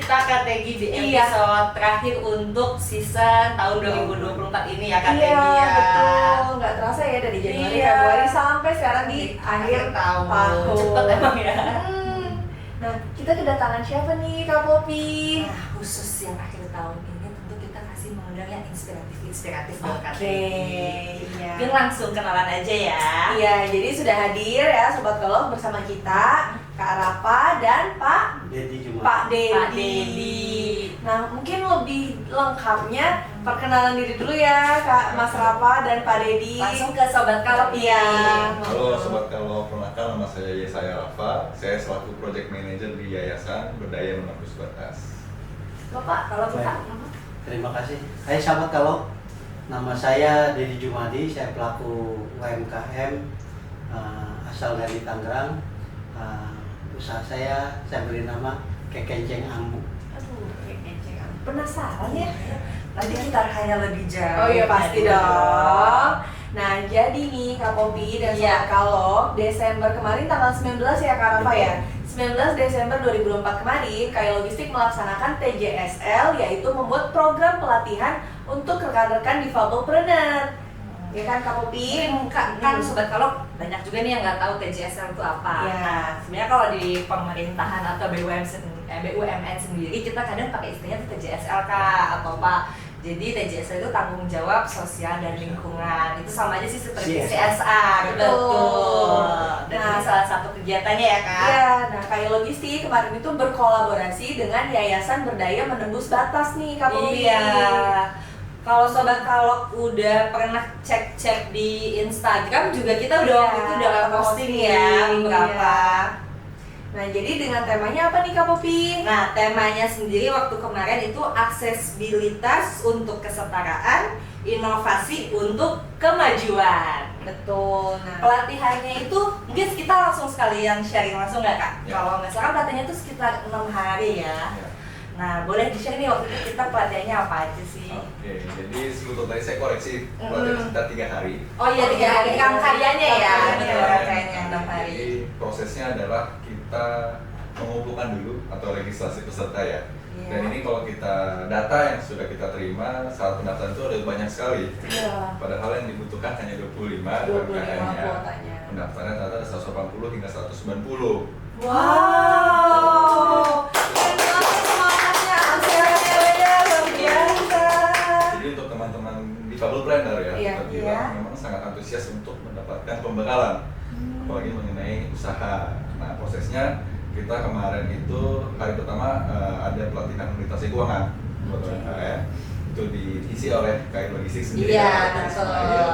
kita Kak Tegi di episode terakhir untuk season tahun 2024 ini ya Kak Tegi ya. Iya betul, nggak terasa ya dari Januari, Februari sampai sekarang di akhir tahun. Cepet emang ya. Nah, kita kedatangan siapa nih Kak Popi? Nah, khusus yang akhir tahun ini tentu kita kasih mengundang yang inspiratif dong Kak Oke, Tegi. iya. Mungkin langsung kenalan aja ya. Iya, jadi sudah hadir ya Sobat Kolok bersama kita Kak Rafa dan Pak Dedi Pak Dedi. Dedi. Nah, mungkin lebih lengkapnya perkenalan diri dulu ya Kak Mas Rafa dan Pak Dedi. Langsung ke Sobat Kalop Iya. Halo Sobat Kalau, perkenalkan nama saya Yesaya Rafa. Saya selaku Project Manager di Yayasan Berdaya Menembus Batas. Bapak, kalau kita Terima kasih. Hai sahabat kalau, nama saya Dedi Jumadi, saya pelaku UMKM asal dari Tangerang. Usaha saya beri nama Kekenceng Ambu. aduh, penasaran ya? Nanti kita tanya lebih jauh. Oh iya pasti dong. Nah, jadi nih Kak Popi dan Sobat Kalop, Desember kemarin tanggal 19 ya Kak Rafa ya. 19 Desember 2024 kemarin, KAI Logistik melaksanakan TJSL, yaitu membuat program pelatihan untuk rekan-rekan difabelpreneur. Ya kan Kak Popi? Kan Sobat Kalop banyak juga nih yang nggak tahu TJSL itu apa. Iya. Nah, sebenarnya kalau di pemerintahan atau BUMN sendiri kita kadang pakai istilahnya itu TJSL Kak atau Pak. Jadi TJSL itu tanggung jawab sosial dan lingkungan. Itu sama aja sih seperti CSR. Betul. Dan ini salah satu kegiatannya ya Kak. Iya, nah KAI Logistik kemarin itu berkolaborasi dengan Yayasan Berdaya Menembus Batas nih Kak Popi. Iya. Kalau Sobat Kalok udah pernah cek-cek di Instagram juga kita udah waktu itu udah posting ya beberapa. Nah, jadi dengan temanya apa nih Kak Popi? Nah, temanya sendiri waktu kemarin itu aksesibilitas untuk kesetaraan, inovasi untuk kemajuan. Betul. Nah, Pelatihannya itu mungkin kita langsung sekalian sharing langsung nggak Kak? Ya. Kalau nggak salah pelatihannya itu sekitar 6 hari ya. Ya. Nah, boleh di-share nih waktu itu kita pelatihannya apa aja sih? Oke, jadi sebelum tadi saya koreksi, pelatihan sekitar 3 hari. Oh iya, 3 hari rangkaiannya ya, Rangkaiannya. betul rangkaiannya 6 hari. Jadi prosesnya adalah kita mengumpulkan dulu atau registrasi peserta ya. Iya. Dan ini kalau kita data yang sudah kita terima saat pendaftaran itu ada banyak sekali. iya. Padahal yang dibutuhkan hanya 25 25 UMKM-nya. kuotanya. Pendaftarannya ternyata ada 180 hingga 190. Wow. Keren banget semangatnya, antusiasmenya luar biasa. Jadi untuk teman-teman difabelpreneur ya, Iya, kita bilang memang sangat antusias untuk mendapatkan pembekalan, apalagi mengenai usaha. Nah, prosesnya kita kemarin itu hari pertama ada pelatihan literasi keuangan buat UMKM. Itu diisi oleh KAI Logistik sendiri. Iya, Kak betul. Ismail.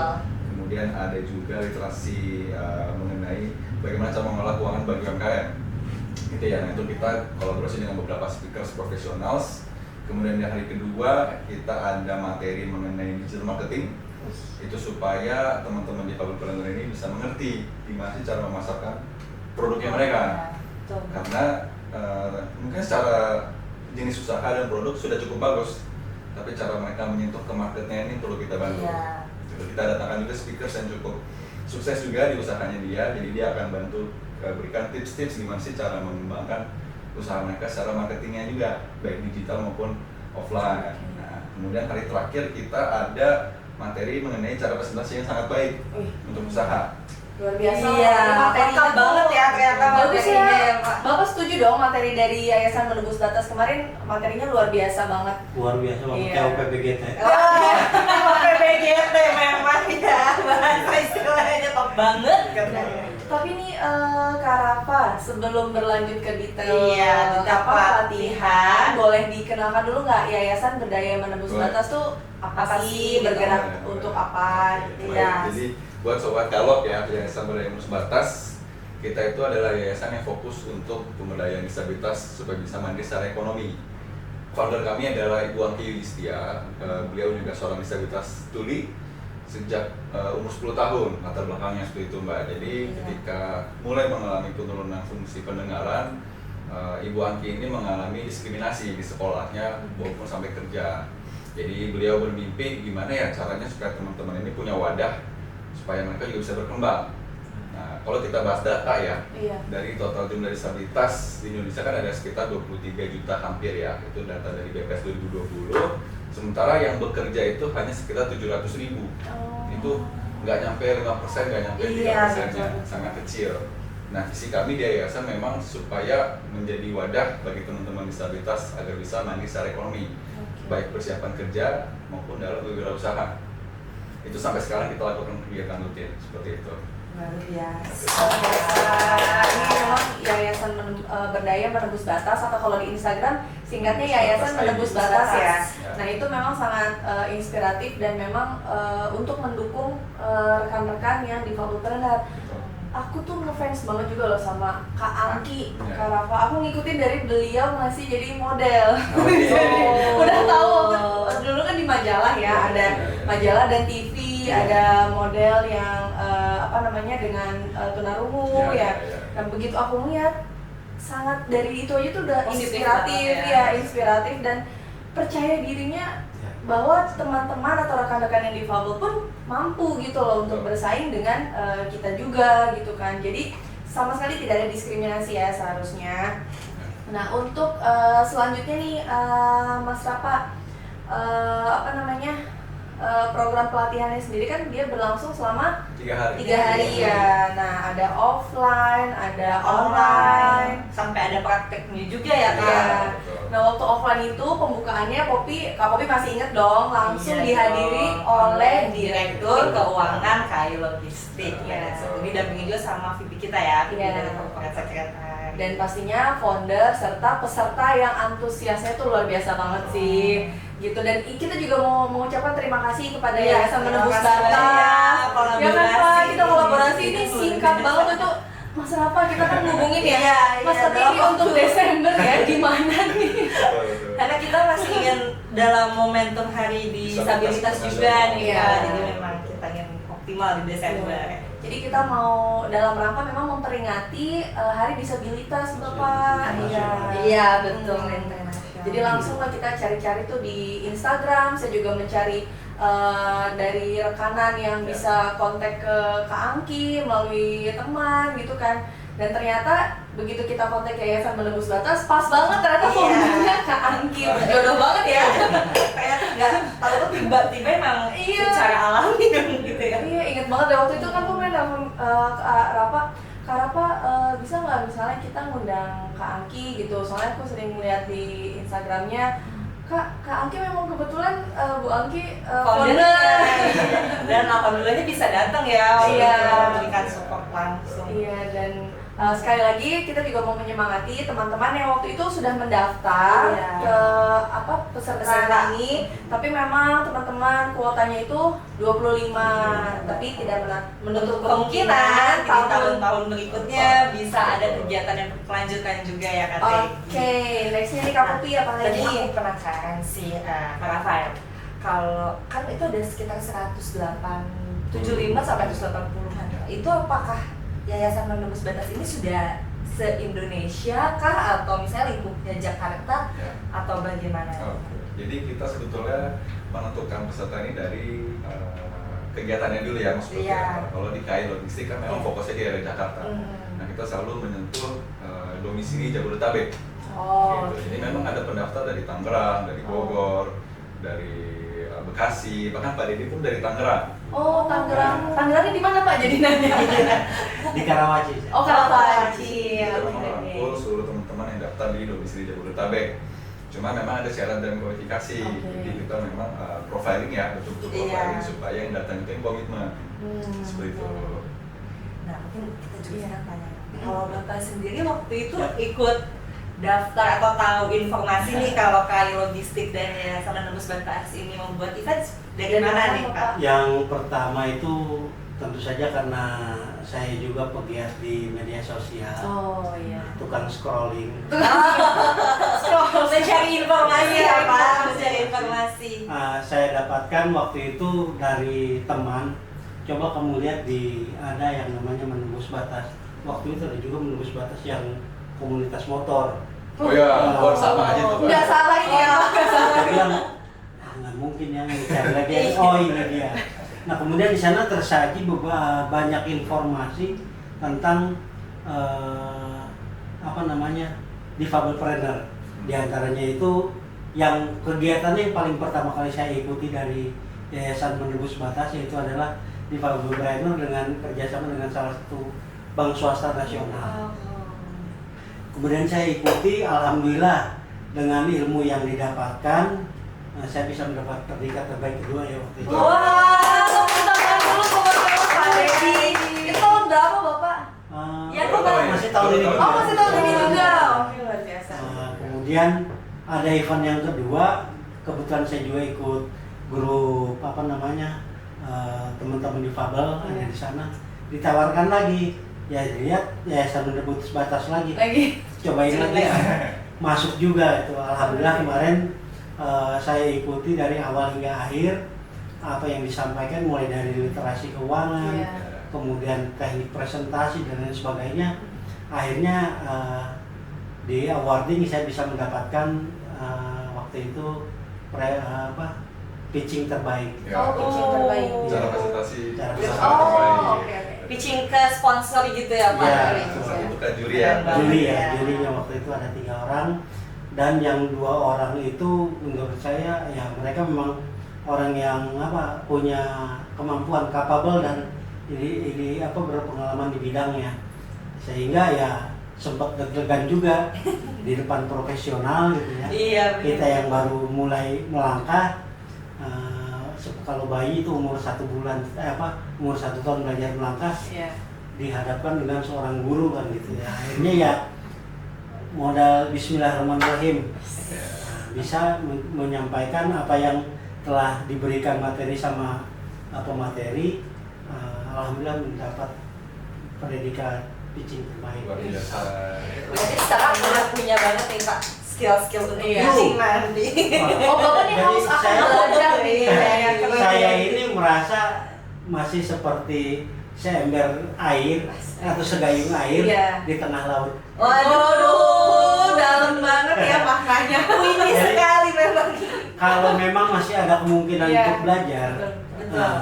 Kemudian ada juga literasi mengenai bagaimana cara mengelola keuangan bagi UMKM. Gitu ya. Nah, itu kita kolaborasi dengan beberapa speakers profesional. Kemudian di hari kedua kita ada materi mengenai digital marketing. Itu supaya teman-teman di difabelpreneur ini bisa mengerti gimana sih cara memasarkan produknya mereka. Karena mungkin secara jenis usaha dan produk sudah cukup bagus, tapi cara mereka menyentuh ke marketnya ini perlu kita bantu. Iya. Gitu. Kita datangkan juga speakers yang cukup sukses juga di usahanya dia, jadi dia akan bantu berikan tips-tips gimana sih cara mengembangkan usaha mereka secara marketingnya juga, baik digital maupun offline. Nah, kemudian hari terakhir kita ada materi mengenai cara presentasi yang sangat baik untuk usaha. Luar biasa. Iya, materinya lengkap banget ya ternyata bagus materinya ya. ya, Pak. Bapak setuju dong materi dari Yayasan Menembus Batas kemarin materinya luar biasa banget. Luar biasa banget Iya. kayak UPBGT. PPGT memang ya, bahasa istilahnya top banget katanya. Tapi nih Kak Rafa, sebelum berlanjut ke detail Iya, tentang apa pelatihan, pelatihan. boleh dikenalkan dulu nggak Yayasan Berdaya Menembus Boleh. Batas tuh apa Apa sih, sih, bergerak Boleh, untuk boleh. apa gitu Baik, ya? jadi buat sobat Kalop ya, Yayasan Berdaya Menembus Batas, kita itu adalah yayasan yang fokus untuk pemberdayaan disabilitas supaya bisa mandiri secara ekonomi. Founder kami adalah Ibu Angki Yudhistia. Beliau juga seorang disabilitas tuli sejak umur 10 tahun, latar belakangnya seperti itu Mbak. Jadi ketika mulai mengalami penurunan fungsi pendengaran, Ibu Angki ini mengalami diskriminasi di sekolahnya maupun sampai kerja. Jadi beliau bermimpi gimana ya caranya supaya teman-teman ini punya wadah supaya mereka juga bisa berkembang. Nah, kalau kita bahas data ya, Iya. dari total jumlah disabilitas di Indonesia kan ada sekitar 23 juta hampir ya, itu data dari BPS 2020. Sementara yang bekerja itu hanya sekitar 700.000. Itu nggak nyampe 5%, nggak nyampe 3%-nya, sangat kecil. Nah, visi kami di yayasan memang supaya menjadi wadah bagi teman-teman disabilitas agar bisa mandiri secara ekonomi, baik persiapan kerja maupun dalam berwirausaha. Itu sampai sekarang kita lakukan kegiatan rutin seperti itu. Luar biasa. Ini memang Yayasan Berdaya Menembus Batas, atau kalau di Instagram singkatnya Yayasan Menembus Batas ya. Nah, itu memang sangat inspiratif dan memang untuk mendukung rekan-rekan yang difabel berat. Aku tuh ngefans banget juga loh sama Kak Angki, Kak Rafa. Aku ngikutin dari beliau masih jadi model. Udah tahu, dulu kan di majalah ya, ada majalah dan TV, ada model yang dengan tunarungu ya. Dan begitu aku ngeliat, sangat dari itu aja tuh udah inspiratif ya, inspiratif dan percaya dirinya bahwa teman-teman atau rekan-rekan yang difabel pun mampu gitu loh untuk bersaing dengan kita juga gitu kan. Jadi sama sekali tidak ada diskriminasi ya seharusnya. Nah, untuk selanjutnya nih Mas Rapa, program pelatihannya sendiri kan dia berlangsung selama 3 hari ya. Nah, ada offline, ada online, sampai ada prakteknya juga ya Kak. Iya. Nah, waktu offline itu pembukaannya Kak Popi masih inget dong, langsung dihadiri oleh Direktur Keuangan KAI Logistik. Iya. Ini dampingi juga sama VP kita ya, VP Iya. dari Corporate Secretary. dan pastinya founder serta peserta yang antusiasnya tuh luar biasa banget sih gitu. Dan kita juga mau mengucapkan terima kasih kepada Yayasan Menembus Batas ya kan Pak, kita kolaborasi ini singkat banget itu. Mas Rafa, kita kan ngubungin ya, Mas, tapi ini untuk Desember ya, gimana nih? Karena kita masih ingin dalam momentum hari disabilitas juga nih ya, jadi memang kita ingin optimal di Desember. Jadi kita mau dalam rangka memang memperingati Hari Disabilitas Bapak. Iya betul. Jadi langsung lah kita cari-cari tuh di Instagram. Saya juga mencari dari rekanan yang bisa kontak ke Kak Angki melalui teman gitu kan. Dan ternyata begitu kita kontak Yayasan Menembus Batas, pas banget ternyata foundernya Kak Angki. Berjodoh banget ya. Kayak nggak tahu tiba-tiba emang secara alami gitu ya. Iya, inget banget deh waktu itu kan aku main sama Kak Rafa, bisa nggak misalnya kita ngundang Kak Angki gitu, soalnya aku sering melihat di Instagramnya Kak Angki memang kebetulan Bu Angki founder. Dan alhamdulillahnya bisa datang ya, Iya, memberikan support langsung. Iya, dan sekali lagi kita juga mau menyemangati teman-teman yang waktu itu sudah mendaftar ke peserta ini, tapi memang teman-teman kuotanya itu 25, tapi tidak menutup kemungkinan di tahun-tahun berikutnya bisa ada kegiatan yang berkelanjutan juga ya Kak. Oke, nextnya nih Kak Popi apa Tadi lagi? aku penasaran sih Kak Rafael, kalau kan itu ada sekitar 75 sampai 180-an, itu apakah Yayasan Menembus Batas ini sudah se-Indonesia kah, atau misalnya lingkupnya Jakarta atau bagaimana? Jadi kita sebetulnya menentukan peserta ini dari kegiatannya dulu ya Mas Putri. Kalau di KAI Logistik kan memang fokusnya di area Jakarta. Nah, kita selalu menyentuh domisili Jabodetabek. Gitu. Jadi memang ada pendaftar dari Tangerang, dari Bogor, dari Bekasi, bahkan Pak Dedi pun dari Tangerang. Oh, Tangerang. Tangerangnya di mana Pak? Jadi nanya. Di Karawaci. Oh, Karawaci. Kita merangkul seluruh teman-teman yang daftar di domisili Jabodetabek. Cuma memang ada syarat dan kualifikasi. Jadi kita memang profiling ya, betul-betul profiling supaya yang datang itu yang komitmen. Seperti itu. Nah, mungkin kita juga sekarang tanya. Kalau Bapak sendiri waktu itu ikut daftar atau tahu informasi nih kalau KAI Logistik dan Yayasan Menembus Batas ini membuat event dari mana nih Pak? Yang pertama itu tentu saja karena saya juga pegiat di media sosial. Oh iya. Tukang scrolling. Mencari informasi ya Pak, mencari informasi. Saya dapatkan waktu itu dari teman. Coba kamu lihat ada yang namanya Menembus Batas. Waktu itu ada juga Menembus Batas yang komunitas motor. Oh ya, sama aja tuh Pak. Nggak salah ini ya. Saya bilang, nggak mungkin yang cari lagi. Oh ini dia. Nah kemudian di sana tersaji banyak informasi tentang apa namanya difabelpreneur. Di antaranya itu yang kegiatannya yang paling pertama kali saya ikuti dari Yayasan Menembus Batas yaitu adalah difabelpreneur dengan kerjasama dengan salah satu bank swasta nasional. Kemudian saya ikuti, alhamdulillah dengan ilmu yang didapatkan, saya bisa mendapat predikat terbaik kedua ya waktu itu. Wah, tepuk tangan dulu buat Pak Dedi. Itu tahun berapa Bapak? Ya, masih tahun ini. Oh, masih tahun ini juga. Oke, luar biasa. Kemudian ada event yang kedua, kebetulan saya juga ikut grup apa namanya teman-teman difabel ada di sana, ditawarkan lagi, ya lihat Yayasan Menembus Batas lagi, cobain lagi, masuk juga itu. Alhamdulillah kemarin saya ikuti dari awal hingga akhir apa yang disampaikan, mulai dari literasi keuangan, kemudian teknik presentasi dan lain sebagainya. Akhirnya di awarding saya bisa mendapatkan waktu itu pitching terbaik. Pitching terbaik. Cara presentasi. Oke. Pitching ke sponsor gitu ya Pak? Iya. Itu ke juri ya. Jurinya waktu itu ada 3 orang, dan yang 2 orang itu menurut saya ya mereka memang orang yang punya kemampuan, capable dan ini berpengalaman di bidangnya, sehingga ya sempat deg-degan juga di depan profesional gitu ya. Iya, kita yang baru mulai melangkah, kalau bayi itu umur 1 bulan, umur 1 tahun belajar melangkah, dihadapkan dengan seorang guru kan gitu ya. Akhirnya ya modal Bismillahirrahmanirrahim bisa menyampaikan apa yang telah diberikan materi sama pemateri. Alhamdulillah mendapat predikat pitching terbaik. Luar biasa. Berarti sekarang udah punya banget nih Pak skill-skill untuk pitching nanti. Oh Bapak nih harus akan belajar nih. Saya ini merasa masih seperti seember air atau segayung air di tengah laut. Waduh, dalam banget ya maknanya. Ini sekali memang. Kalau memang masih ada kemungkinan untuk belajar,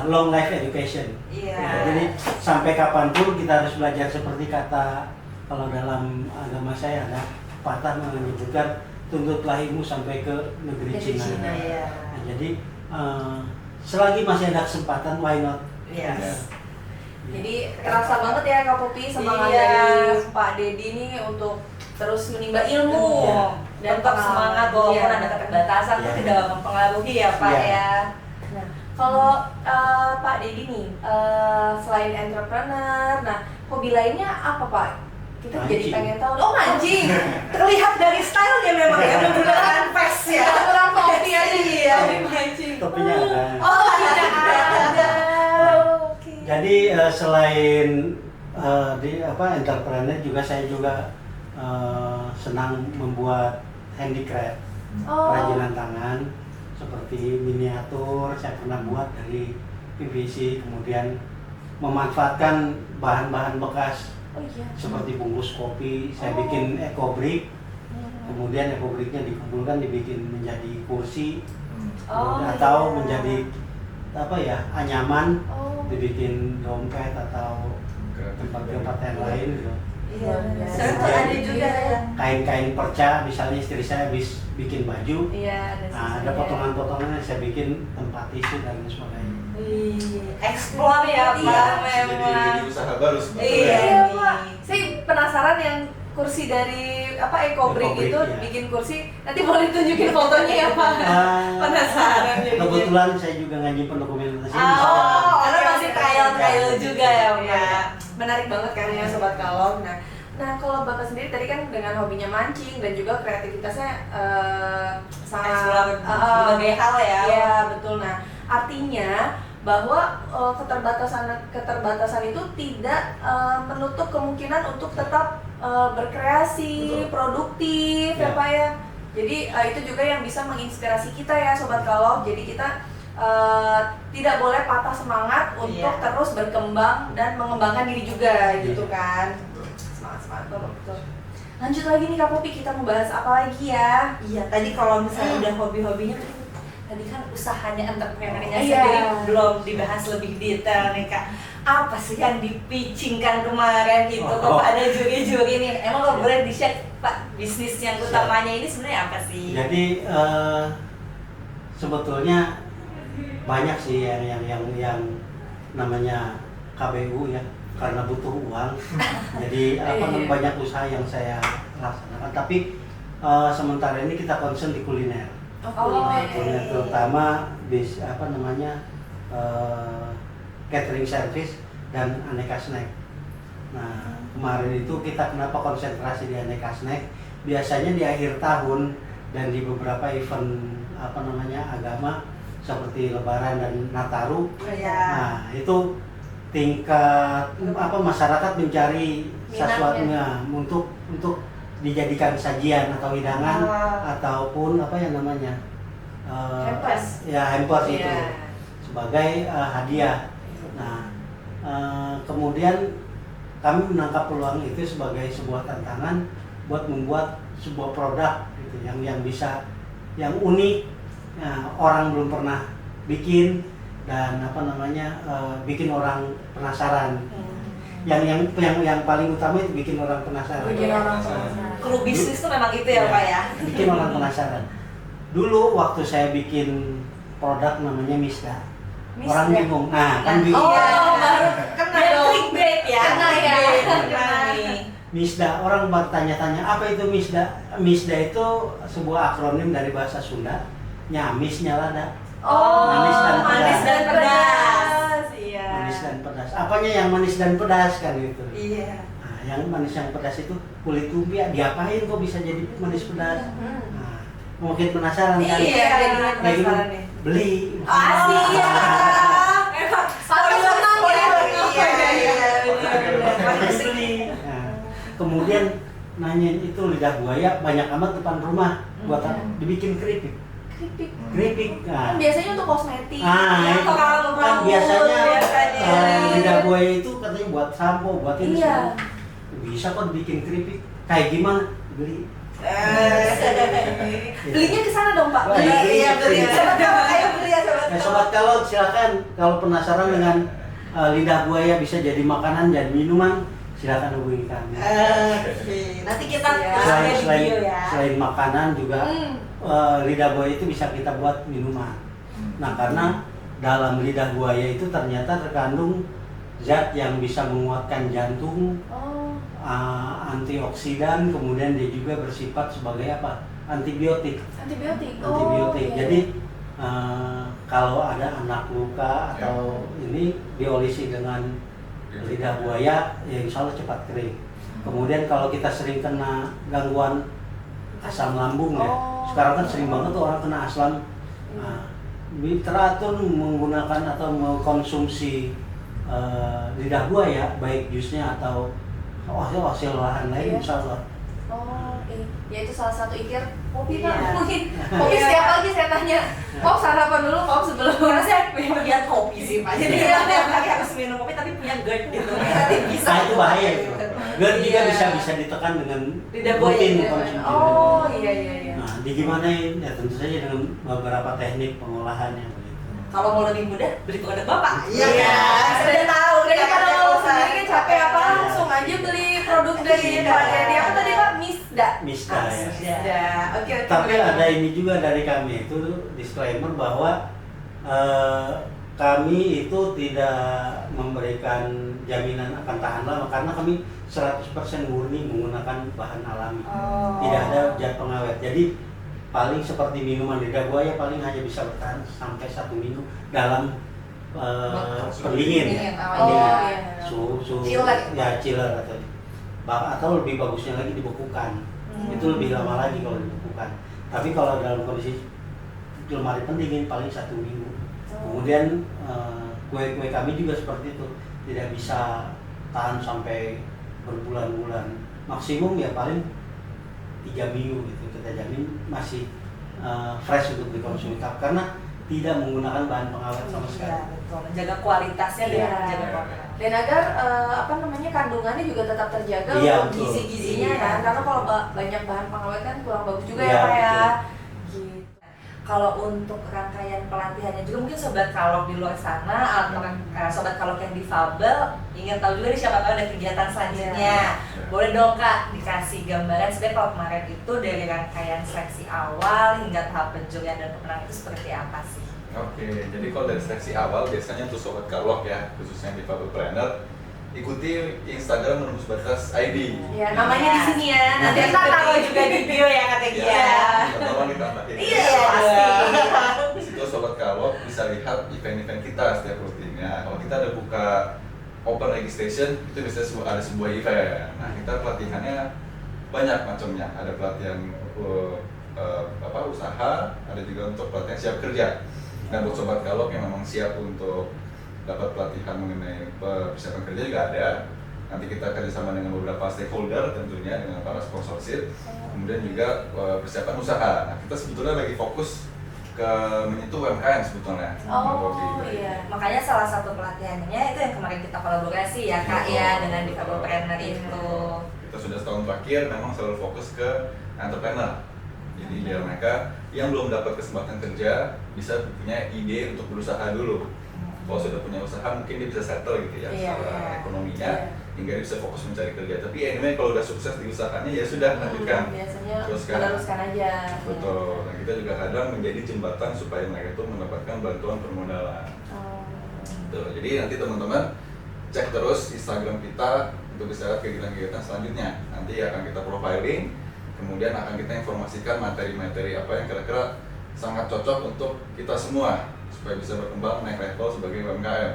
long life education. Jadi sampai kapanpun kita harus belajar, seperti kata kalau dalam agama saya ada patah menyebutkan tuntutlah ilmu sampai ke negeri Cina. Nah, jadi selagi masih ada kesempatan, why not? Jadi terasa banget ya Kak Popi semangat dari Pak Dedi nih untuk terus menimba ilmu dan tetap semangat walaupun ada keterbatasan itu tidak mempengaruhi ya Pak ya. Nah, kalau Pak Dedi nih selain entrepreneur, nah hobi lainnya apa Pak? Kita jadi pengen tahu. Oh mancing, terlihat dari stylenya memang ya menggunakan vest ya. Kurang topi aja ya. Mancing. Topinya ada. Oh tidak ada. Jadi selain entrepreneur juga saya juga senang membuat handicraft, kerajinan tangan seperti miniatur. Saya pernah buat dari PVC, kemudian memanfaatkan bahan-bahan bekas seperti bungkus kopi. Saya bikin eco-brick, kemudian eco-bricknya dikumpulkan dibikin menjadi kursi atau menjadi anyaman, dibikin dompet atau tempat-tempat yang lain gitu. Saya ada juga ya. Kain-kain perca, misalnya istri saya habis bikin baju, ada potongan-potongan yang saya bikin tempat tisu dan sebagainya. Explore ya Pak, memang. Jadi usaha baru sebetulnya. Iya Pak. Saya penasaran yang kursi dari eco-brick itu bikin kursi, nanti boleh tunjukin fotonya ya Pak. Penasaran jadi. Kebetulan saya juga ngaji pendokumentasi. Karena masih trial juga ya Pak. Menarik banget kan ya Sobat Kalong. Nah kalau Bapak sendiri tadi kan dengan hobinya mancing dan juga kreativitasnya sangat berbagai hal ya. Iya betul. Nah artinya bahwa keterbatasan itu tidak menutup kemungkinan untuk tetap berkreasi, produktif ya Pak ya. Jadi itu juga yang bisa menginspirasi kita ya Sobat Kalong. Jadi kita tidak boleh patah semangat untuk terus berkembang dan mengembangkan diri juga gitu kan. Semangat betul. Lanjut lagi nih Kak Popi, kita mau bahas apa lagi ya? Iya, tadi kalau misalnya udah hobi-hobinya tadi kan usahanya entrepreneurnya Iya. sendiri belum dibahas lebih detail nih Kak. apa sih yang dipitchingkan kemarin gitu kepada juri-juri nih? Emang kalau boleh di-share Pak, bisnis yang utamanya ini sebenarnya apa sih? Jadi sebetulnya banyak sih yang namanya KBU ya, karena butuh uang. Jadi banyak usaha yang saya laksanakan. Tapi sementara ini kita concern di kuliner. Kuliner terutama catering service dan aneka snack. Nah, kemarin itu kita kenapa konsentrasi di aneka snack? Biasanya di akhir tahun dan di beberapa event agama seperti Lebaran dan Nataru. Nah, itu tingkat masyarakat mencari sesuatunya untuk dijadikan sajian atau hidangan ataupun hampers. Hampers itu sebagai hadiah. Nah, kemudian kami menangkap peluang itu sebagai sebuah tantangan buat membuat sebuah produk gitu yang bisa, yang unik, orang belum pernah bikin dan bikin orang penasaran. Yang paling utama itu bikin orang penasaran. Kru bisnis tuh memang itu ya Pak ya. Bikin orang penasaran. Dulu waktu saya bikin produk namanya Misda. Orang bingung, kan bingung. Baru kena dong. Clickbait ya. Kena nih. Misda, orang bertanya-tanya apa itu Misda? Misda itu sebuah akronim dari bahasa Sunda, nyamis nyalada. Manis dan pedas. Iya. Manis dan pedas. Apanya yang manis dan pedas kan gitu? Iya. Nah, yang manis yang pedas itu kulit lumpia. Diapain kok bisa jadi manis pedas? Nah, mungkin penasaran kan? Iya, penasaran nih. Beli. Iya. Emang paling senang ya. Beli. Kemudian nanyain itu lidah buaya banyak amat depan rumah buat dibikin keripik. Kan biasanya untuk kosmetik. Kan biasanya lidah buaya itu katanya buat sampo, buat ini. Iya. Bisa kok bikin keripik. Kayak gimana? Beli. Belinya ke sana dong, Pak. Iya, beli. Ayo beli ya, sobat. Sobat Kalot, silakan kalau penasaran dengan lidah buaya bisa jadi makanan dan minuman, silakan hubungi kami. Nanti kita selain makanan juga lidah buaya itu bisa kita buat minuman. Nah, karena dalam lidah buaya itu ternyata terkandung zat yang bisa menguatkan jantung, antioksidan, kemudian dia juga bersifat sebagai antibiotik. Jadi kalau ada anak luka atau ini diolesi dengan lidah buaya, ya insya Allah cepat kering. Kemudian kalau kita sering kena gangguan asam lambung ya, sekarang kan sering banget tuh orang kena asam. Teratur menggunakan atau mengkonsumsi lidah buaya, baik jusnya atau hasil olahan lain, insya Allah. Ya itu salah satu ikhtiar kopi Pak. Iya. Mungkin kopi setiap pagi saya tanya, Kok sarapan dulu, Kok sebelum? Karena saya punya kopi sih Pak, jadi tiap hari harus minum kopi tapi punya GERD gitu. Bisa. Nah, itu bahaya itu. GERD juga bisa ditekan dengan lidah buaya. rutin konsumsi. Iya. Nah, digimanain? Ya tentu saja dengan beberapa teknik pengolahan yang begitu. Kalau mau lebih mudah, beli produk Bapak. Iya. Sudah tahu. Daripada kalau sendiri capek langsung aja beli produk dari apa tadi Pak? Misda ya. Oke. Tapi ada ini juga dari kami itu disclaimer bahwa kami itu tidak memberikan jaminan akan tahan lama karena kami 100% murni menggunakan bahan alami. Tidak ada zat pengawet. Jadi paling seperti minuman lidah buaya paling hanya bisa bertahan sampai 1 minggu dalam pendingin. Suhu chiller atau lebih bagusnya lagi dibekukan. Itu lebih lama lagi kalau dibekukan. Tapi kalau dalam kondisi lemari pendingin paling 1 minggu. Kemudian kue-kue kami juga seperti itu, tidak bisa tahan sampai berbulan-bulan. Maksimum ya paling 3 minggu gitu kita jamin masih fresh untuk dikonsumsi karena tidak menggunakan bahan pengawet sama sekali. Iya, betul. Menjaga kualitasnya dengan menjaga kualitas. Dan agar kandungannya juga tetap terjaga untuk gizi-gizinya kan. Karena kalau banyak bahan pengawet kan kurang bagus juga ya Pak ya. Gitu. Kalau untuk rangkaian pelatihannya juga mungkin sobat kalok di luar sana atau sobat kalok yang difabel ingin tahu juga nih siapa tahu ada kegiatan selanjutnya. Boleh dong Kak dikasih gambaran sebenarnya kalau kemarin itu dari rangkaian seleksi awal hingga tahap penjurian dan pemenang itu seperti apa sih? Oke, jadi kalau dari seleksi awal biasanya untuk sobat kalok ya, khususnya di Fabel Planner, ikuti Instagram menembus batas ID. Ya, namanya di sini ya. Nanti kita taruh juga di bio ya Kak Tegi ya. Tolong ditambahin. Iya pasti. Di situ sobat kalok bisa lihat event-event kita setiap rutinnya. Kalau kita ada buka open registration, itu biasanya ada sebuah event. Nah, kita pelatihannya banyak macamnya. Ada pelatihan usaha, ada juga untuk pelatihan siap kerja. Dan buat sobat kalok yang memang siap untuk dapat pelatihan mengenai persiapan kerja juga ada. Nanti kita kerjasama dengan beberapa stakeholder tentunya dengan para sponsorship. Kemudian juga persiapan usaha. Nah, kita sebetulnya lagi fokus ke menyentuh UMKM sebetulnya. Iya. Makanya salah satu pelatihannya itu yang kemarin kita kolaborasi ya Kak ya dengan di Fabel Planner itu. Kita sudah setahun terakhir memang selalu fokus ke entrepreneur. Jadi biar mereka yang belum dapat kesempatan kerja bisa punya ide untuk berusaha dulu. Kalau sudah punya usaha mungkin dia bisa settle gitu ya secara ekonominya hingga dia bisa fokus mencari kerja. Tapi anyway kalau udah sukses di usahanya ya sudah lanjutkan. Biasanya teruskan aja. Betul. Nah, kita juga kadang menjadi jembatan supaya mereka itu mendapatkan bantuan permodalan. Tuh, jadi nanti teman-teman cek terus Instagram kita untuk bisa lihat kegiatan-kegiatan selanjutnya. Nanti akan kita profiling, kemudian akan kita informasikan materi-materi apa yang kira-kira sangat cocok untuk kita semua supaya bisa berkembang naik level sebagai UMKM.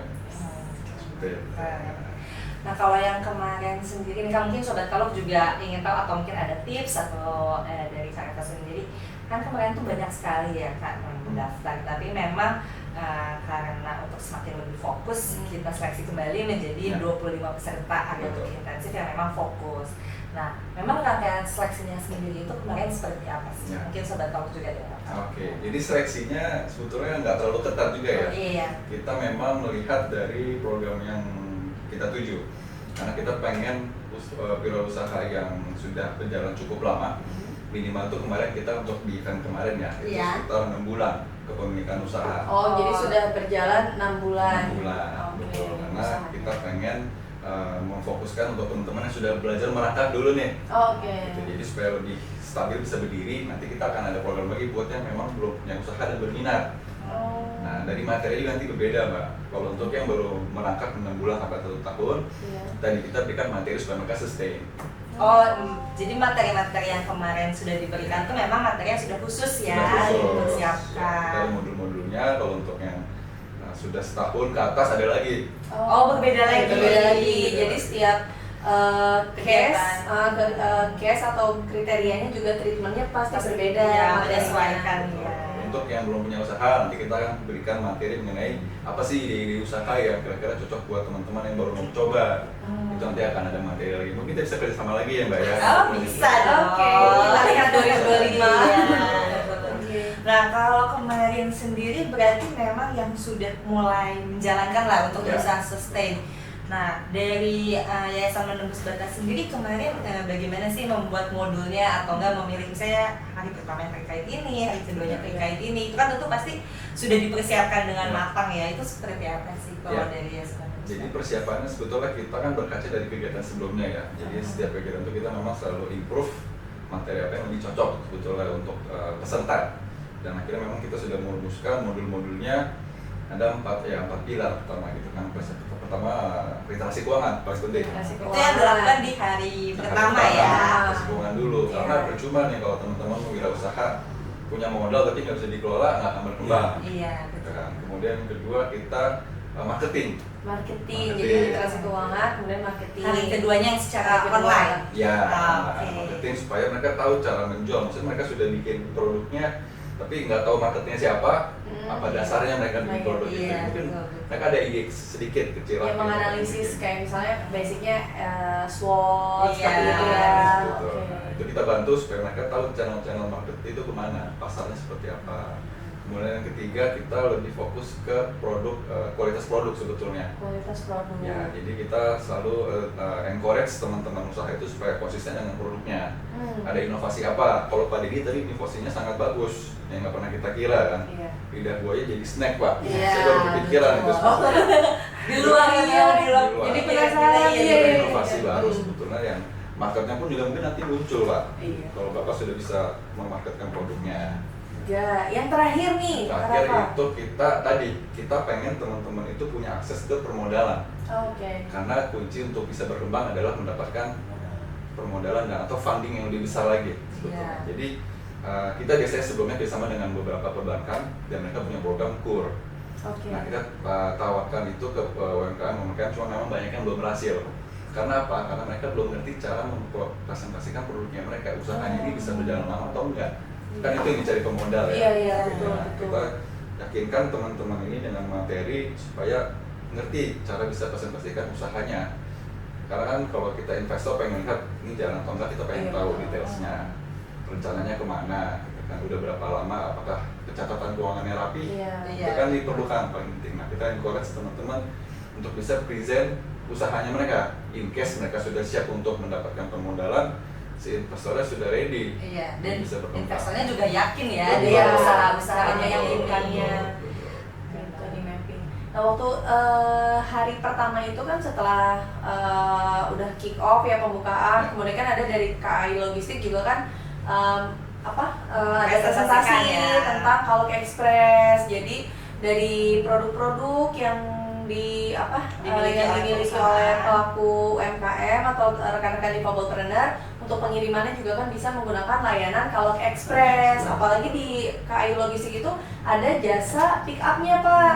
Nah kalau yang kemarin sendiri, kan mungkin sobat kalok juga ingin tahu atau mungkin ada tips atau dari Kak sendiri, kan kemarin tuh banyak sekali ya Kak mendaftar, tapi memang karena untuk semakin lebih fokus kita seleksi kembali menjadi 25 peserta atau lebih intensif yang memang fokus. Nah, memang rangkaian seleksinya sendiri itu kemarin seperti apa sih? Mungkin sobat kalok juga ada. Oke, jadi seleksinya sebetulnya nggak terlalu ketat juga ya. Iya. Kita memang melihat dari program yang kita tuju, karena kita pengen wirausaha yang sudah berjalan cukup lama. Minimal tuh kemarin kita untuk di event kemarin ya, itu sekitar 6 bulan kepemilikan usaha. Oh, jadi sudah berjalan 6 bulan. 6 bulan, betul. Karena kita pengen memfokuskan untuk teman-teman yang sudah belajar merangkak dulu nih. Gitu. Jadi supaya lebih stabil bisa berdiri, nanti kita akan ada program lagi buat yang memang belum punya usaha dan berminat. Nah, dari materi juga nanti berbeda Mbak. Kalau untuk yang baru merangkak 6 bulan sampai 1 tahun, tadi kita berikan materi supaya mereka sustain. Jadi materi-materi yang kemarin sudah diberikan tuh memang materi yang sudah khusus ya, dipersiapkan. Dari modul-modulnya, kalau untuk yang sudah setahun ke atas ada lagi. Berbeda lagi. Jadi setiap case atau kriterianya juga treatmentnya pasti berbeda. Menyesuaikan ya. Untuk yang belum punya usaha, nanti kita akan berikan materi mengenai apa sih ide-ide usaha yang kira-kira cocok buat teman-teman yang baru mau coba. Itu nanti akan ada materi lagi. Mungkin kita bisa kerjasama lagi ya Mbak ya. Bisa dong. Kita lihat 2025. Nah kalau kemarin sendiri berarti memang yang sudah mulai menjalankan lah untuk usaha sustain. Nah dari Yayasan Menembus Batas sendiri kemarin bagaimana sih membuat modulnya atau enggak memilih misalnya hari pertama yang terkait ini, hari keduanya terkait ini, itu kan tentu pasti sudah dipersiapkan dengan matang ya. Itu seperti apa sih kalau dari Yayasan? Jadi persiapannya sebetulnya kita kan berkaca dari kegiatan sebelumnya ya. Jadi setiap kegiatan itu kita memang selalu improve materi apa yang lebih cocok sebetulnya untuk peserta. Dan akhirnya memang kita sudah merumuskan modul-modulnya ada 4 pilar pertama gitu kan. Pertama literasi keuangan paling penting. Itu yang dilakukan di hari pertama ya. Literasi keuangan dulu karena percuma nih kalau teman-teman wirausaha punya modal tapi nggak bisa dikelola nggak akan berkembang. Iya. Gitu kan. Kemudian yang kedua kita marketing. Jadi literasi keuangan, kemudian marketing. Hari keduanya yang secara online. Ya, marketing supaya mereka tahu cara menjual. Maksudnya mereka sudah bikin produknya tapi nggak tahu marketnya siapa, apa dasarnya mereka bikin produk itu. Mungkin mereka ada ide sedikit kecil yang menganalisis kayak misalnya basicnya SWOT seperti itu ya. Itu kita bantu supaya mereka tahu channel-channel market itu kemana, pasarnya seperti apa. Kemudian yang ketiga kita lebih fokus ke produk, kualitas produk sebetulnya. Kualitas produk. Ya, jadi kita selalu encourage teman-teman usaha itu supaya konsisten dengan produknya. ada inovasi apa. Kalau Pak Didi tadi inovasinya sangat bagus, yang nggak pernah kita kira kan. Iya. Lidah buaya jadi snack Pak. Iya. Saya baru kepikiran itu. Di luar Iya, ya, di luar. Di luar. Jadi penasaran, iya, iya, Ada iya. inovasi baru sebetulnya yang marketnya pun juga mungkin nanti muncul Pak. Iya. Kalau Bapak sudah bisa memarketkan produknya. Ya, yang terakhir nih, Terakhir kenapa? itu kita pengen teman-teman itu punya akses ke permodalan. Oke. Karena kunci untuk bisa berkembang adalah mendapatkan permodalan dan atau funding yang lebih besar lagi sebetulnya. Iya. Jadi kita biasanya sebelumnya bersama dengan beberapa perbankan dan mereka punya program KUR. Oke. Nah kita tawarkan itu ke UMKM, cuma memang banyak yang belum berhasil. Karena apa? Karena mereka belum ngerti cara mempresentasikan produknya mereka, usahanya ini bisa berjalan lama atau enggak. Kan itu yang dicari pemodal ya. Iya, iya, Nah, betul. kita yakinkan teman-teman ini dengan materi supaya ngerti cara bisa presentasikan usahanya. Karena kan kalau kita investor pengen lihat ini jalan atau enggak, kita pengen Iya, tahu betul. detailsnya, rencananya kemana, gitu kan, udah berapa lama, apakah pencatatan keuangannya rapi, Iya. itu kan diperlukan paling penting. Nah kita encourage teman-teman untuk bisa present usahanya mereka, in case mereka sudah siap untuk mendapatkan permodalan, si investornya sudah ready. Iya, dan bisa berkembang. investornya juga yakin ya Betul. dengan Iya, usaha-usahanya betul, yang betul, ini. betul. Gitu di mapping. Nah waktu hari pertama itu kan setelah udah kick off ya pembukaan, Ya. kemudian kan ada dari KAI Logistik juga kan ada Presentasikan presentasi ya. tentang Kalok Express. Jadi dari produk-produk yang Dimiliki yang oleh dimiliki perusahaan. oleh pelaku UMKM atau rekan-rekan di Fablpreneur, untuk pengirimannya juga kan bisa menggunakan layanan Kalok Express. Apalagi di KAI Logistik itu ada jasa pick up-nya Pak.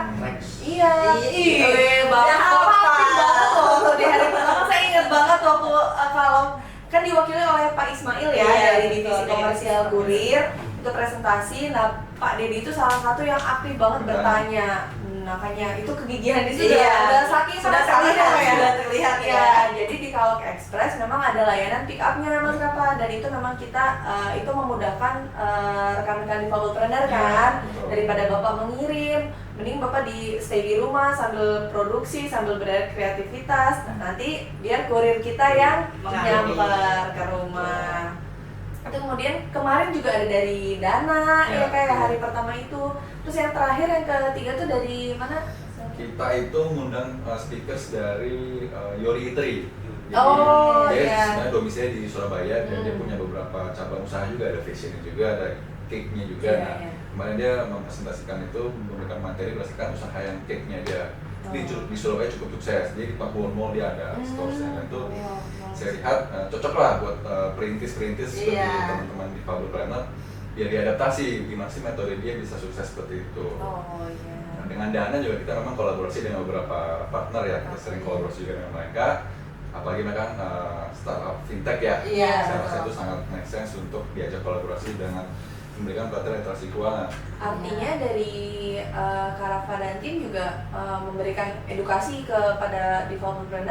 Iya. Iya. Banget Ya, tuh, apa? aktif banget tuh waktu di hari pertama. Saya ingat banget waktu kalau kan diwakili oleh Pak Ismail ya, Iya, dari betul, divisi dari komersial divisi kurir itu presentasi. Nah Pak Dedi itu salah satu yang aktif banget bertanya. Makanya itu kegigihan di situ Iya. udah saking Sudah penasaran terlihat, ya. sudah terlihat ya. Ya, jadi di Kalok Express memang ada layanan pick up-nya Mas Rafa, dan itu memang kita itu memudahkan rekan-rekan di Fablpreneur kan. betul. Daripada Bapak mengirim, mending Bapak di stay di rumah sambil produksi, sambil berkreativitas. Nah, nanti biar kurir kita yang Mengambil. nyamper ke rumah. Itu kemudian kemarin juga ada dari Dana Ya, ya kayak betul. hari pertama itu. Terus yang terakhir yang ketiga tuh dari mana? Kita itu mengundang speakers dari Yori Eatery. Jadi Oh, dia iya. sebenarnya domisili di Surabaya dan dia Hmm. punya beberapa cabang usaha juga, ada fashionnya juga, ada cake-nya juga. Iya, Nah, iya. kemarin dia mempresentasikan itu, memberikan materi berdasarkan usaha yang cake-nya dia. Di Surabaya cukup sukses. Jadi di Pakuwon Mall dia ada store-nya, dan itu saya lihat cocok lah buat perintis-perintis seperti Iya. teman-teman di Fablpreneur, biar diadaptasi gimana sih metode dia bisa sukses seperti itu. Oh iya. Nah, dengan Dana juga kita memang kolaborasi dengan beberapa partner ya, kita sering kolaborasi juga dengan mereka, apalagi mereka kan startup fintech ya. Iya, Saya rasa betul. itu sangat make sense untuk diajak kolaborasi dengan memberikan pelatihan literasi keuangan. Artinya dari Karafa dan tim juga memberikan edukasi kepada developer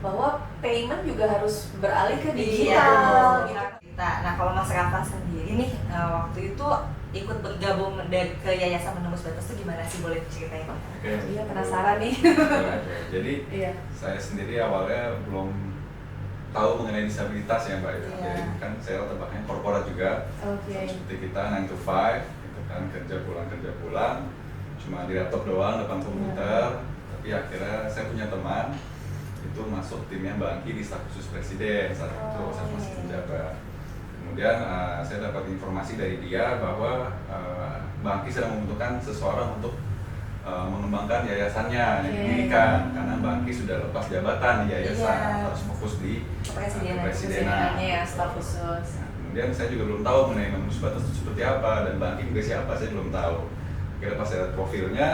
bahwa payment juga harus beralih ke digital. Iya, Gitu. Nah kalau Mas Rafa sendiri nih waktu itu ikut bergabung ke Yayasan Menembus Batas itu gimana sih, boleh diceritain? Oke. Iya penasaran nih. Oke. Jadi Iya. saya sendiri awalnya belum tahu mengenai disabilitas ya Mbak. Iya. Jadi kan saya latar belakangnya korporat juga. Oke. Seperti kita 9 to 5 gitu kan, kerja pulang cuma di laptop doang depan komputer. Tapi akhirnya saya punya teman itu masuk timnya Mbak Angki di staf khusus presiden saat itu, saya masih menjabat. Kemudian saya dapat informasi dari dia bahwa Mbak Angki sedang membutuhkan seseorang untuk mengembangkan yayasannya yang Oke. didirikan, karena Mbak Angki sudah lepas jabatan di yayasan, Iya. harus fokus di Kepresidenan. kepresidenan. ya, staf khusus. Nah, kemudian saya juga belum tahu mengenai menembus batas itu seperti apa, dan Mbak Angki juga siapa, saya belum tahu. Akhirnya pas saya lihat profilnya,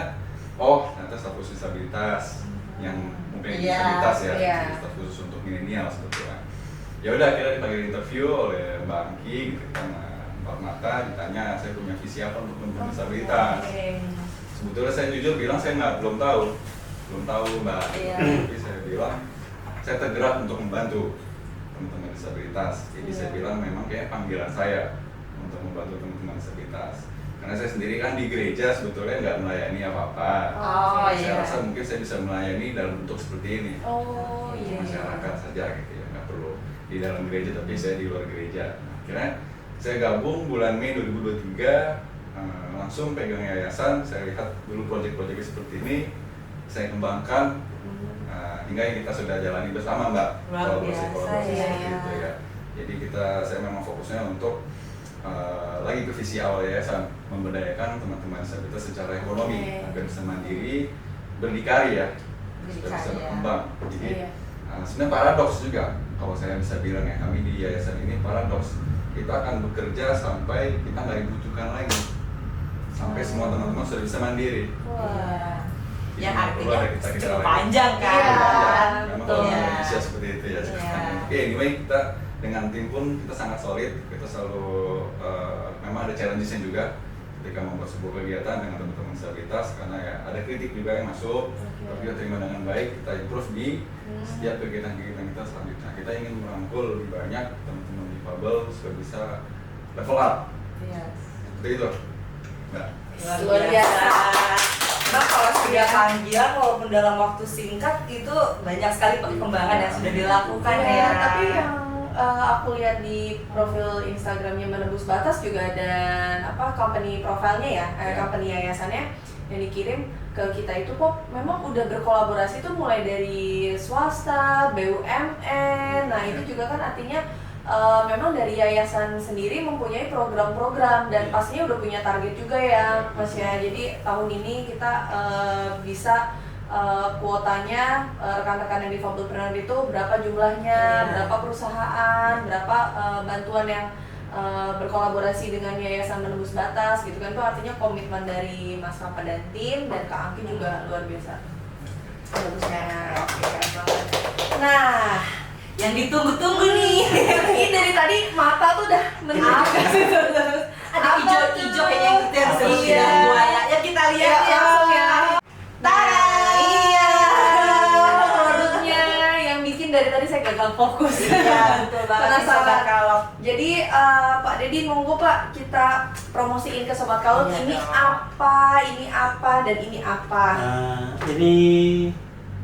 oh ternyata staf khusus disabilitas yang mungkin Iya, disabilitas ya, iya. jadi staf khusus untuk milenial sebetulnya. Ya udah akhirnya dipanggil interview oleh Mbak Angki gitu kan, empat mata ditanya saya punya visi apa untuk teman-teman disabilitas. Oke. Sebetulnya saya jujur bilang saya belum tahu Mbak. Iya. Tapi saya bilang saya tergerak untuk membantu teman-teman disabilitas. Jadi Iya. saya bilang memang kayak panggilan saya untuk membantu teman-teman disabilitas. Karena saya sendiri kan di gereja sebetulnya nggak melayani apa-apa. Oh, Saya iya. rasa mungkin saya bisa melayani dalam bentuk seperti ini. Oh iya. Masyarakat saja gitu ya, nggak perlu di dalam gereja tapi saya di luar gereja. Nah, Akhirnya saya gabung bulan Mei 2023, langsung pegang yayasan. Saya lihat dulu proyek-proyeknya seperti ini, saya kembangkan, hingga yang kita sudah jalani bersama, Mbak. Luar biasa Kolaborasi ya. seperti itu ya. Jadi saya memang fokusnya untuk lagi ke visi awal yayasan, memberdayakan teman-teman disabilitas secara ekonomi agar bisa mandiri, berdikari ya, supaya bisa berkembang. Jadi sebenarnya paradoks juga kalau saya bisa bilang ya, kami di yayasan ini paradoks. Kita akan bekerja sampai kita nggak dibutuhkan lagi, sampai semua teman-teman sudah bisa mandiri. Wah. Jadi Yang nggak perlu artinya ada kita cukup lagi. panjang kan? Memang betul. kalau di Iya. Indonesia seperti itu ya. Oke, anyway, kita dengan tim pun kita sangat solid. Kita selalu memang ada challenges-nya juga ketika membuat sebuah kegiatan dengan teman-teman disabilitas, karena ya ada kritik juga yang masuk, tapi kita terima dengan baik, kita improve di setiap kegiatan-kegiatan kita selanjutnya. Kita ingin merangkul lebih banyak teman-teman difabel supaya bisa level up. Yes. Seperti itu. Nah, Luar biasa. Nah, kalau sudah panggilan, walaupun dalam waktu singkat, itu banyak sekali perkembangan yang sudah dilakukan Iya, ya. tapi yang aku lihat di profil Instagramnya Menembus Batas juga ada company profilnya ya, company yayasannya yang dikirim ke kita itu kok memang udah berkolaborasi tuh mulai dari swasta, BUMN. Nah itu juga kan artinya memang dari yayasan sendiri mempunyai program-program dan pastinya udah punya target juga ya Mas ya. Jadi tahun ini kita bisa kuotanya rekan-rekan yang difabelpreneur itu berapa jumlahnya, berapa perusahaan, berapa bantuan yang berkolaborasi dengan Yayasan Menembus Batas gitu kan. Itu artinya komitmen dari Mas Papa dan tim, dan Kak Angki juga luar biasa. Bagusnya. Nah, Yang ditunggu-tunggu nih. ini dari tadi mata tuh udah menuju ke situ terus. Ada hijau-hijau kayaknya gitu yang Apa sih? sedang buaya. Ya kita lihat ya langsung ya. Tada! Iya. Produknya yang bikin dari tadi saya gagal fokus. Iya, betul banget. Penasaran. Sobat Kalong. Jadi Pak Dedi monggo Pak, kita promosiin ke Sobat Kalong Iya ini dong. apa, dan ini apa. Ini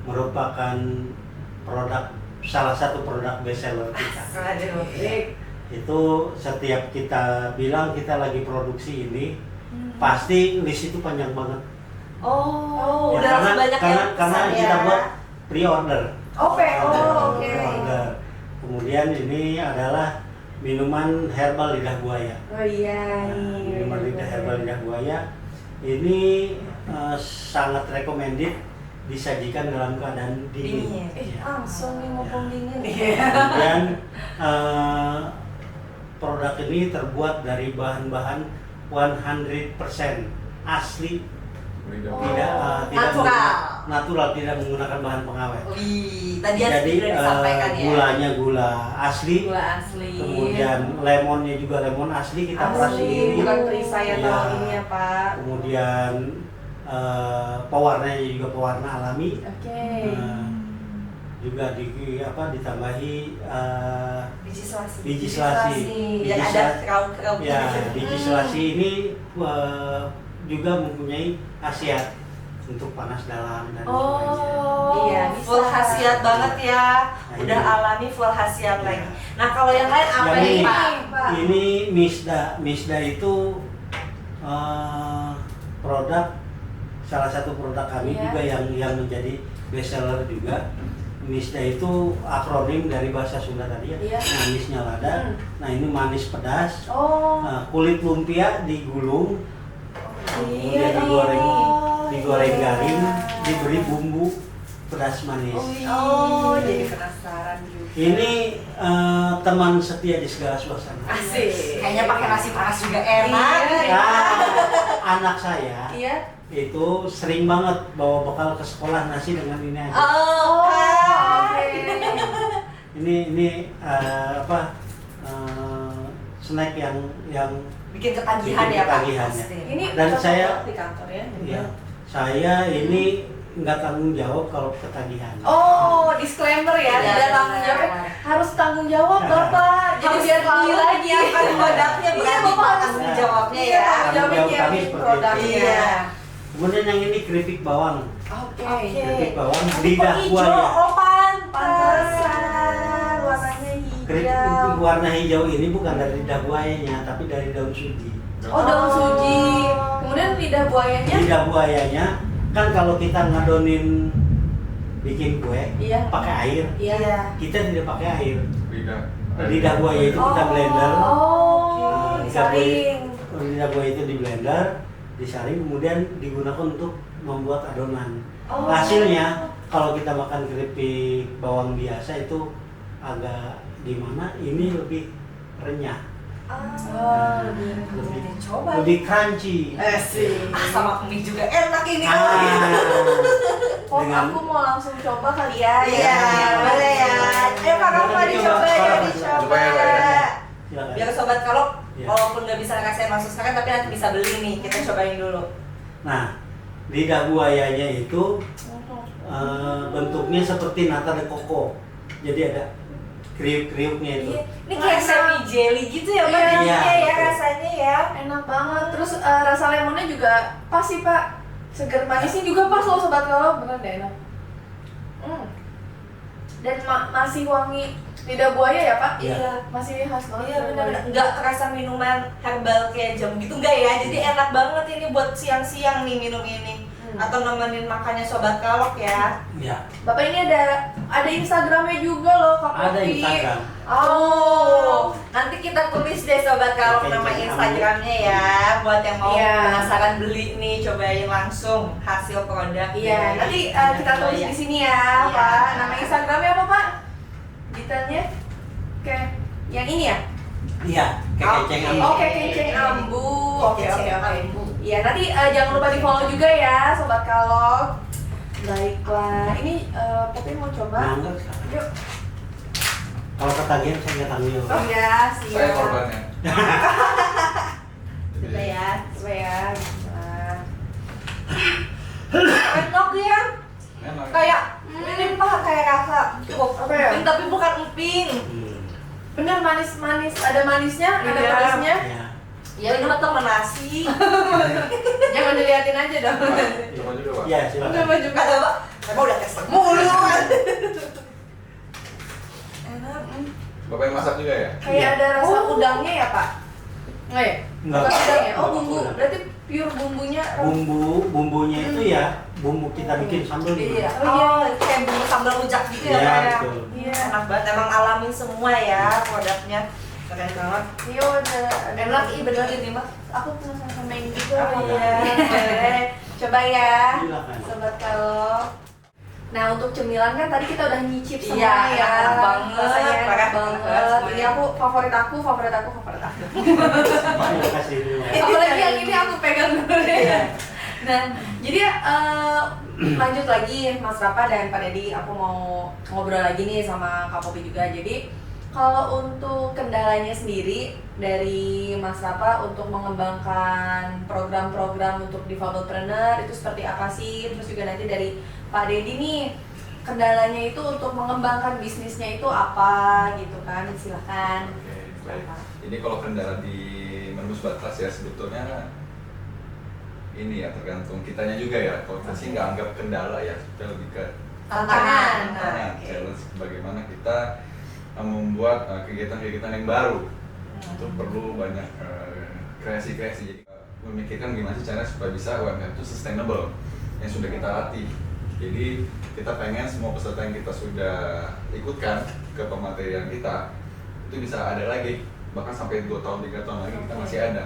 merupakan salah satu produk bestseller kita. Aduh. Itu setiap kita bilang kita lagi produksi ini, pasti list itu panjang banget. Oh, Ya, udah langsung banyak yang karena pesan kita ya. buat pre-order. Oke. Pre-order. Kemudian ini adalah minuman herbal lidah buaya. Oh iya. Minuman herbal lidah buaya ini sangat recommended disajikan dalam keadaan dingin. Langsung nih mumpung dingin. Kemudian produk ini terbuat dari bahan-bahan 100% asli, tidak natural, tidak menggunakan bahan pengawet. Wih, tadi yang Jadi sudah disampaikan ya. gulanya gula asli, Gula asli. kemudian lemonnya juga lemon asli kita peras asli, sendiri. bukan perisai atau Iya. ini ya Pak. Kemudian pewarnanya juga pewarna alami. Oke. Juga ditambahi Biji selasi. biji selasi. Biar ada kerau-kerau. Ya, biji selasi ini juga mempunyai khasiat untuk panas dalam dan sebagainya. Iya, bisa. full khasiat banget ya. Nah, Udah ini. alami full khasiat Iya. lagi. Nah, kalau yang lain apa Yang nih, ini. Pak? Ini Misda itu produk, salah satu produk kami Iya. juga yang menjadi bestseller juga. Misda itu akronim dari bahasa Sunda tadi ya. Iya. Manisnya lada. Nah, ini manis pedas. Oh. Nah, kulit lumpia digulung, Iya, kemudian digoreng iya. garing, diberi bumbu pedas manis. Oh, jadi penasaran juga. Ini teman setia di segala suasana. Asik. Kayaknya pakai nasi panas juga enak. Iya. Anak saya Iya. itu sering banget bawa bekal ke sekolah nasi dengan ini aja. Oh, Ini snack yang bikin ketagihan ya, Pak. Ketagihan, ya. Pasti. Ini Dan cocok saya- banget di kantor ya. ya, saya ini nggak tanggung jawab kalau ketagihan. Oh, disclaimer ya, Iya, tidak tanggung jawab. benar. Harus tanggung jawab Bapak. Jadi Harus biar selalu beli lagi. menyiapkan produknya, Iya, berarti Bapak harus tanggung jawabnya Iya, ya. tanggung jawabnya Tanggung jawab kami nyiapin seperti produknya. itu. Iya. Kemudian yang ini keripik bawang. Oke. Keripik bawang lidah hijau, buaya. oh pantesan. Pantesan warnanya hijau. Keripik warna hijau ini bukan dari lidah buayanya, tapi dari daun suji. Oh, daun suji. Kemudian lidah buayanya? Lidah buayanya kan kalau kita ngadonin bikin kue Iya. pakai air, Iya. kita tidak pakai air. Lidah buaya itu kita blender. Oh, disaring. Lidah buaya itu di blender, disaring kemudian digunakan untuk membuat adonan. Oh. Hasilnya kalau kita makan keripik bawang biasa itu agak gimana? Ini lebih renyah, Oh, lebih Coba. lebih crunchy. sih. Sama mie juga enak ini. Oh, Dengan- aku mau langsung coba kali ya. Iya, boleh ya. Ayo Kak Rafa dicoba ya, dicoba. Coba ya. Silakan. Biar sobat kalok, Iya. walaupun nggak bisa ngerasain langsung sekarang, tapi nanti bisa beli nih. Kita cobain dulu. Nah, lidah buayanya itu bentuknya seperti nata de coco. Jadi ada kriuk-kriuknya itu. Iya, ini kayak semi jelly gitu ya, Mbak. Iya. Jadinya ya Betul. rasanya ya. Enak banget. Terus rasa lemonnya juga pas sih, Pak. Seger manisnya juga pas loh sobat kalau bener deh enak. Dan masih wangi lidah buaya ya, Pak? Iya. Masih khas banget. Iya benar, nggak terasa minuman herbal kayak jamu gitu enggak ya. Jadi enak banget ini buat siang-siang nih minum ini. Atau nemenin makannya sobat kalok ya. Ya, Bapak ini ada Instagramnya juga loh, Kak ada Popi. Instagram. Oh, nanti kita tulis deh sobat kalok Oke, nama jadi Instagramnya ya, buat yang mau Iya. penasaran beli nih, cobain langsung hasil produk. Iya, nanti kita tulis di sini ya, Iya. Pak. Nama Instagramnya apa, Pak? Detailnya kayak yang ini ya? Iya, kekeceng Oke. ambu. Oke, Keceng Ambu. Oke. Keceng Ambu. Iya, nanti jangan lupa di follow juga ya, sobat kalok. Baiklah, ini Popi mau coba. Nah, enggak, silakan. Yuk. Kalau ketagihan saya nggak tanggung jawab. Oh iya, siap. Saya korbannya. Coba ya, coba ya. Nah. Enak ya, Enak. kayak ini Pak, kayak rasa Apa ya? emping tapi bukan emping. Bener manis-manis, ada manisnya, ada Iya. pedasnya. Ya. Ya ini mah temen nasi. Jangan diliatin aja dong. Coba juga, Pak. Ya, silakan. Coba juga. Kata Pak, emang udah tes mulu. Enak. Bapak yang masak juga ya? Kayak ada rasa udangnya ya, Pak? Enggak ya? Enggak. Bukan udang ya? Oh, Enggak bumbu. udang. Berarti pure bumbunya. Bumbunya itu ya bumbu kita bikin sambal Iya. juga. Oh, kayak bumbu sambal rujak gitu ya, Iya, Pak ya. betul. Iya. Enak banget, emang alamin semua ya produknya. Keren banget. Iya, ada Enak, iya bener ini mah. Aku penasaran sama yang juga. Oh, iya. iya. Boleh. Coba ya. Silakan. Sobat kalau. Nah, untuk cemilan kan tadi kita udah nyicip semua Iya, ya. enak banget. Rasanya enak Parah banget. banget. Ini aku favorit aku. Terima kasih dulu. Apalagi yang ini aku pegang dulu Iya. ya. Nah, jadi lanjut lagi Mas Rafa dan Pak Dedi, aku mau ngobrol lagi nih sama Kak Popi juga. Jadi kalau untuk kendalanya sendiri dari Mas Rafa untuk mengembangkan program-program untuk difabelpreneur itu seperti apa sih? Terus juga nanti dari Pak Dedi nih, kendalanya itu untuk mengembangkan bisnisnya itu apa gitu kan? Silahkan. Oke, baik. Jadi kalau kendala di menembus batas ya sebetulnya ini ya tergantung kitanya juga ya. Kalau kita sih nggak anggap kendala ya, kita lebih ke Tantangan. tantangan, Oke. challenge bagaimana kita membuat kegiatan-kegiatan yang baru. Itu perlu banyak kreasi-kreasi. Jadi memikirkan gimana sih cara supaya bisa UMKM itu sustainable yang sudah kita latih. Jadi kita pengen semua peserta yang kita sudah ikutkan ke pematerian kita itu bisa ada lagi, bahkan sampai 2 tahun 3 tahun lagi kita masih ada.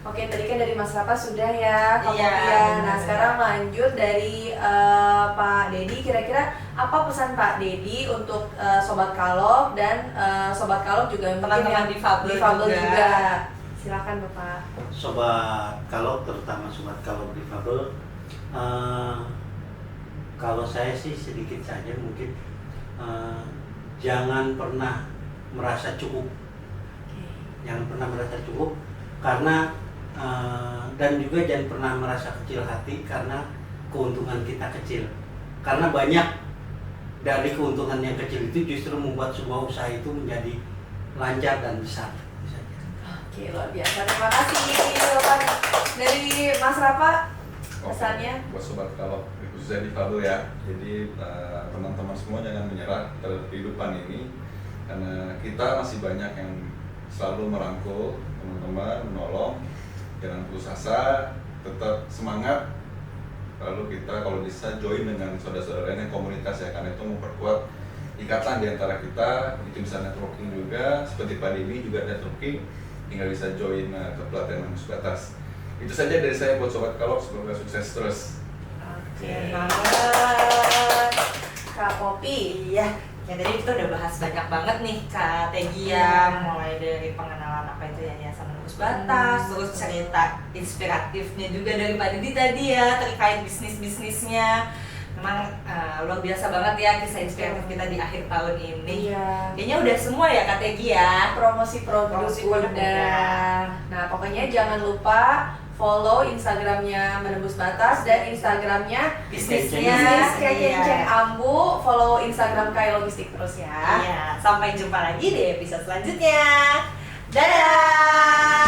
Oke, tadi kan dari Mas Rafa sudah ya, Kak Iya, Popi ya. Nah, benar. sekarang lanjut dari Pak Dedi. Kira-kira apa pesan Pak Dedi untuk Sobat Kalok dan Sobat Kalok juga mungkin Teman-teman yang difabel juga. juga. Silakan Bapak. Sobat kalau terutama sobat kalau difabel, kalau saya sih sedikit saja mungkin jangan pernah merasa cukup, jangan pernah merasa cukup karena dan juga jangan pernah merasa kecil hati karena keuntungan kita kecil, karena banyak dari keuntungan yang kecil itu justru membuat sebuah usaha itu menjadi lancar dan besar. Oke, luar biasa. Terima kasih Bapak. Dari Mas Rafa, pesannya. Buat sobat kalau khususnya difabel ya, jadi teman-teman semua jangan menyerah terhadap kehidupan ini. karena kita masih banyak yang selalu merangkul teman-teman, menolong, jangan putus asa, tetap semangat. Lalu kita kalau bisa join dengan saudara-saudara lain yang komunitas ya, karena itu memperkuat ikatan di antara kita. Itu bisa networking juga, seperti pandemi juga networking, tinggal bisa join ke pelatihan Manusia Batas. Itu saja dari saya buat Sobat Kalok, semoga sukses terus. Oke. Kak Popi. Iya, ya tadi kita udah bahas banyak banget nih Kak Tegia, mulai dari pengenalan apa itu Yayasan Menembus Batas, terus cerita inspiratifnya juga dari Pak Didi tadi ya, terkait bisnisnya. Memang luar biasa banget ya kisah inspiratif kita di akhir tahun ini. Iya. Kayaknya udah semua ya Kak Tegia. Promosi produk udah. Nah, pokoknya jangan lupa follow Instagramnya Menembus Batas dan Instagramnya Bisnisnya. Bisnis kayak Iya. Kenceng Ambu. Follow Instagram Kai Logistik terus ya. Iya, sampai jumpa lagi di episode selanjutnya. Dadah!